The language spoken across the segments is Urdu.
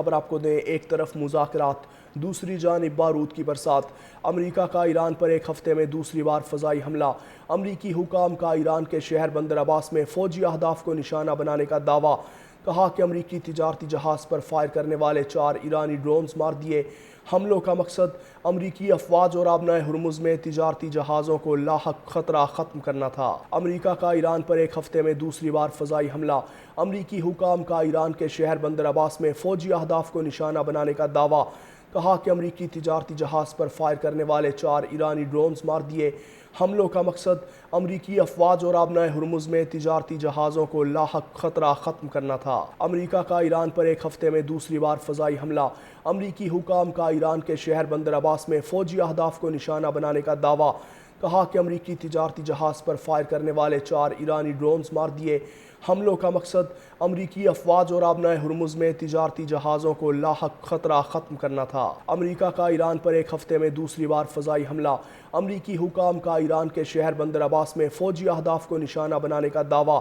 خبر آپ کو دیں، ایک طرف مذاکرات، دوسری جانب بارود کی برسات۔ امریکہ کا ایران پر ایک ہفتے میں دوسری بار فضائی حملہ۔ امریکی حکام کا ایران کے شہر بندر عباس میں فوجی اہداف کو نشانہ بنانے کا دعویٰ۔ کہا کہ امریکی تجارتی جہاز پر فائر کرنے والے 4 ایرانی ڈرونز مار دیے۔ حملوں کا مقصد امریکی افواج اور آبنائے ہرمز میں تجارتی جہازوں کو لاحق خطرہ ختم کرنا تھا۔ امریکہ کا ایران پر ایک ہفتے میں دوسری بار فضائی حملہ۔ امریکی حکام کا ایران کے شہر بندر عباس میں فوجی اہداف کو نشانہ بنانے کا دعویٰ۔ کہا کہ امریکی تجارتی جہاز پر فائر کرنے والے 4 ایرانی ڈرونز مار دیے۔ حملوں کا مقصد امریکی افواج اور آبنائے ہرمز میں تجارتی جہازوں کو لاحق خطرہ ختم کرنا تھا۔ امریکہ کا ایران پر ایک ہفتے میں دوسری بار فضائی حملہ۔ امریکی حکام کا ایران کے شہر بندر عباس میں فوجی اہداف کو نشانہ بنانے کا دعویٰ۔ کہا کہ امریکی تجارتی جہاز پر فائر کرنے والے 4 ایرانی ڈرونز مار دیے۔ حملوں کا مقصد امریکی افواج اور آبنائے ہرمز میں تجارتی جہازوں کو لاحق خطرہ ختم کرنا تھا۔ امریکہ کا ایران پر ایک ہفتے میں دوسری بار فضائی حملہ۔ امریکی حکام کا ایران کے شہر بندر عباس میں فوجی اہداف کو نشانہ بنانے کا دعویٰ۔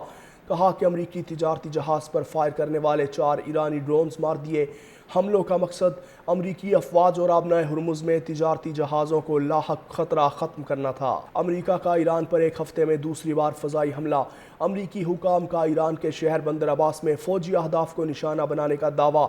کہا کہ امریکی تجارتی جہاز پر فائر کرنے والے 4 ایرانی ڈرونز مار دیے۔ حملوں کا مقصد امریکی افواج اور آبنائے ہرمز میں تجارتی جہازوں کو لاحق خطرہ ختم کرنا تھا۔ امریکہ کا ایران پر ایک ہفتے میں دوسری بار فضائی حملہ۔ امریکی حکام کا ایران کے شہر بندر عباس میں فوجی اہداف کو نشانہ بنانے کا دعویٰ۔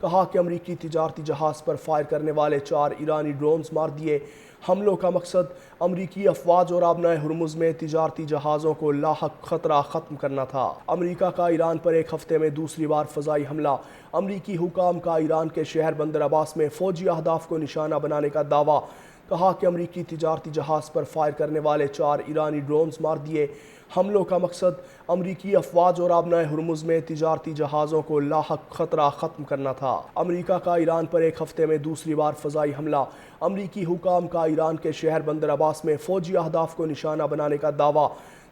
کہا کہ امریکی تجارتی جہاز پر فائر کرنے والے 4 ایرانی ڈرونز مار دیے۔ حملوں کا مقصد امریکی افواج اور آبنائے ہرمز میں تجارتی جہازوں کو لاحق خطرہ ختم کرنا تھا۔ امریکہ کا ایران پر ایک ہفتے میں دوسری بار فضائی حملہ۔ امریکی حکام کا ایران کے شہر بندر عباس میں فوجی اہداف کو نشانہ بنانے کا دعویٰ۔ کہا کہ امریکی تجارتی جہاز پر فائر کرنے والے 4 ایرانی ڈرونز مار دیے۔ حملوں کا مقصد امریکی افواج اور آبنائے ہرمز میں تجارتی جہازوں کو لاحق خطرہ ختم کرنا تھا۔ امریکہ کا ایران پر ایک ہفتے میں دوسری بار فضائی حملہ۔ امریکی حکام کا ایران کے شہر بندر عباس میں فوجی اہداف کو نشانہ بنانے کا دعویٰ۔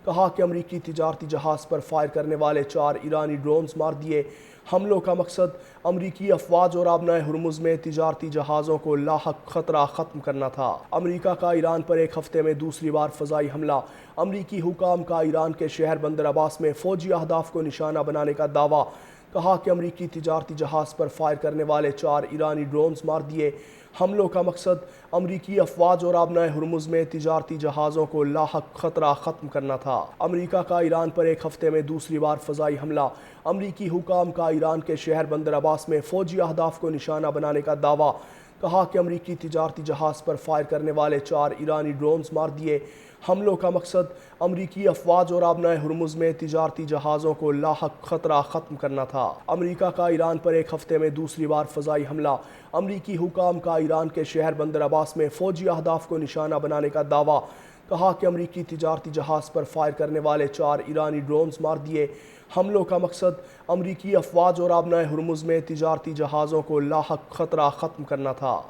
کہا کہ امریکی تجارتی جہاز پر فائر کرنے والے 4 ایرانی ڈرونز مار دیے۔ حملوں کا مقصد امریکی افواج اور آبنائے ہرمز میں تجارتی جہازوں کو لاحق خطرہ ختم کرنا تھا۔ امریکہ کا ایران پر ایک ہفتے میں دوسری بار فضائی حملہ۔ امریکی حکام کا ایران کے شہر بندر عباس میں فوجی اہداف کو نشانہ بنانے کا دعویٰ۔ کہا کہ امریکی تجارتی جہاز پر فائر کرنے والے 4 ایرانی ڈرونز مار دیے۔ حملوں کا مقصد امریکی افواج اور آبنائے ہرمز میں تجارتی جہازوں کو لاحق خطرہ ختم کرنا تھا۔ امریکہ کا ایران پر ایک ہفتے میں دوسری بار فضائی حملہ۔ امریکی حکام کا ایران کے شہر بندر عباس میں فوجی اہداف کو نشانہ بنانے کا دعویٰ۔ کہا کہ امریکی تجارتی جہاز پر فائر کرنے والے 4 ایرانی ڈرونز مار دیے۔ حملوں کا مقصد امریکی افواج اور آبنائے ہرمز میں تجارتی جہازوں کو لاحق خطرہ ختم کرنا تھا۔ امریکہ کا ایران پر ایک ہفتے میں دوسری بار فضائی حملہ۔ امریکی حکام کا ایران کے شہر بندر عباس میں فوجی اہداف کو نشانہ بنانے کا دعویٰ۔ کہا کہ امریکی تجارتی جہاز پر فائر کرنے والے 4 ایرانی ڈرونز مار دیے۔ حملوں کا مقصد امریکی افواج اور آبنائے ہرمز میں تجارتی جہازوں کو لاحق خطرہ ختم کرنا تھا۔